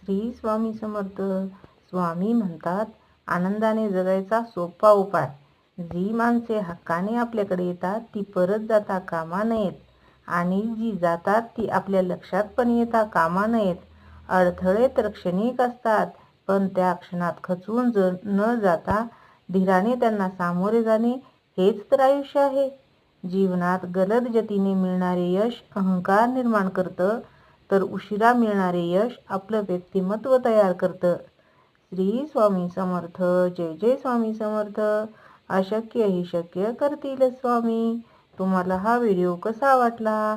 श्री स्वामी समर्थ. स्वामी म्हणतात, आनंदाने जगायचा सोपा उपाय. जी माणसे हक्काने आपल्याकडे येतात ती परत जाता कामा नयेत आणि जी जातात ती आपल्या लक्षात पण येता कामा नयेत. अडथळे तर क्षणिक असतात, पण त्या क्षणात खचून न जाता धीराने त्यांना सामोरे जाणे हेच तर आयुष्य आहे. जीवनात गलत गतीने मिळणारे यश अहंकार निर्माण करतं, तर उशिरा मिळणारे यश आपलं व्यक्तिमत्व तयार करतं. श्री स्वामी समर्थ. जय जय स्वामी समर्थ. अशक्य ही शक्य करतील स्वामी. तुम्हाला हा व्हिडिओ कसा वाटला?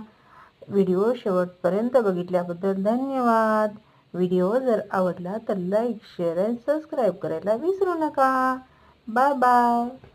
व्हिडिओ शेवटपर्यंत बघितल्याबद्दल धन्यवाद. व्हिडिओ जर आवडला तर लाईक, शेअर आणि सबस्क्राईब करायला विसरू नका. Bye bye.